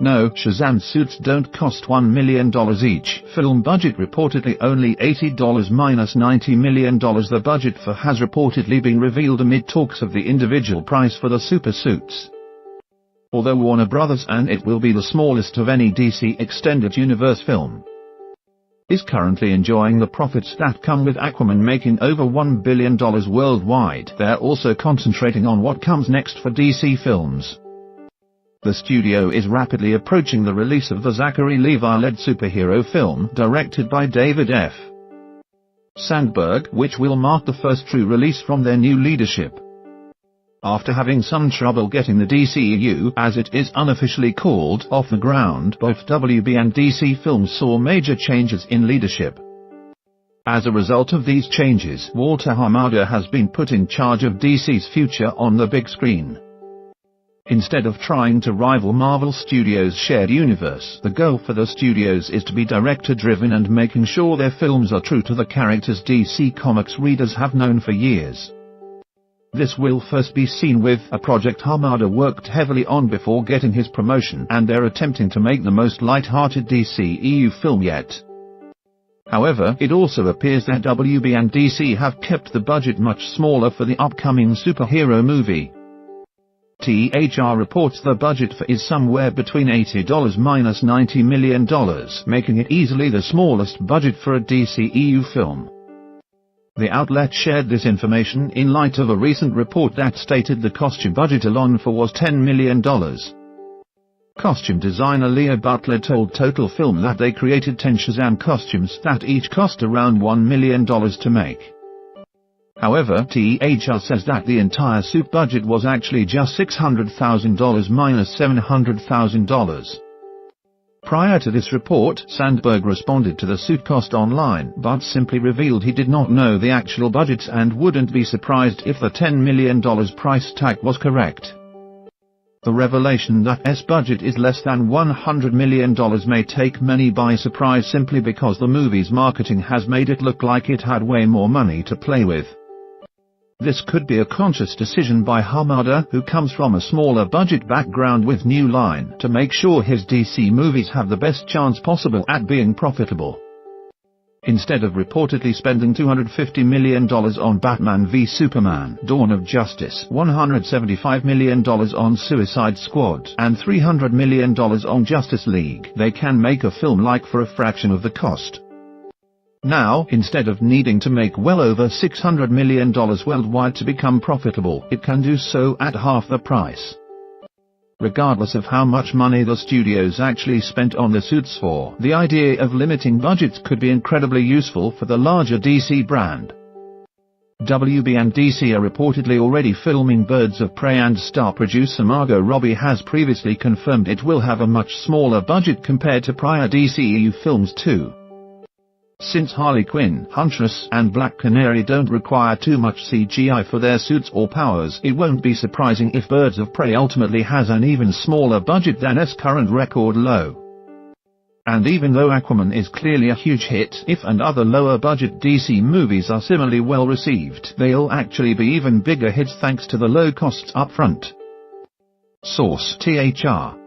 No, Shazam suits don't cost $1 million each. Film budget reportedly only $80 minus $90 million. The budget for has reportedly been revealed amid talks of the individual price for the super suits. Although Warner Bros. And it will be the smallest of any DC Extended Universe film, is currently enjoying the profits that come with Aquaman making over $1 billion worldwide. They're also concentrating on what comes next for DC films. The studio is rapidly approaching the release of the Zachary Levi-led superhero film directed by David F. Sandberg, which will mark the first true release from their new leadership. After having some trouble getting the DCEU, as it is unofficially called, off the ground, both WB and DC Films saw major changes in leadership. As a result of these changes, Walter Hamada has been put in charge of DC's future on the big screen. Instead of trying to rival Marvel Studios' shared universe, the goal for the studios is to be director-driven and making sure their films are true to the characters DC Comics readers have known for years. This will first be seen with a project Hamada worked heavily on before getting his promotion, and they're attempting to make the most light-hearted DCEU film yet. However, it also appears that WB and DC have kept the budget much smaller for the upcoming superhero movie. THR reports the budget for is somewhere between $80 minus $90 million, making it easily the smallest budget for a DCEU film. The outlet shared this information in light of a recent report that stated the costume budget alone for was $10 million. Costume designer Leah Butler told Total Film that they created 10 Shazam costumes that each cost around $1 million to make. However, THR says that the entire suit budget was actually just $600,000 minus $700,000. Prior to this report, Sandberg responded to the suit cost online, but simply revealed he did not know the actual budgets and wouldn't be surprised if the $10 million price tag was correct. The revelation that S budget is less than $100 million may take many by surprise simply because the movie's marketing has made it look like it had way more money to play with. This could be a conscious decision by Hamada, who comes from a smaller budget background with New Line, to make sure his DC movies have the best chance possible at being profitable. Instead of reportedly spending $250 million on Batman v Superman: Dawn of Justice, $175 million on Suicide Squad, and $300 million on Justice League, they can make a film like for a fraction of the cost. Now, instead of needing to make well over $600 million worldwide to become profitable, it can do so at half the price. Regardless of how much money the studios actually spent on the suits for, the idea of limiting budgets could be incredibly useful for the larger DC brand. WB and DC are reportedly already filming Birds of Prey, and star producer Margot Robbie has previously confirmed it will have a much smaller budget compared to prior DCEU films too. Since Harley Quinn, Huntress, and Black Canary don't require too much CGI for their suits or powers, it won't be surprising if Birds of Prey ultimately has an even smaller budget than its current record low. And even though Aquaman is clearly a huge hit, if and other lower-budget DC movies are similarly well received, they'll actually be even bigger hits thanks to the low costs up front. Source: THR.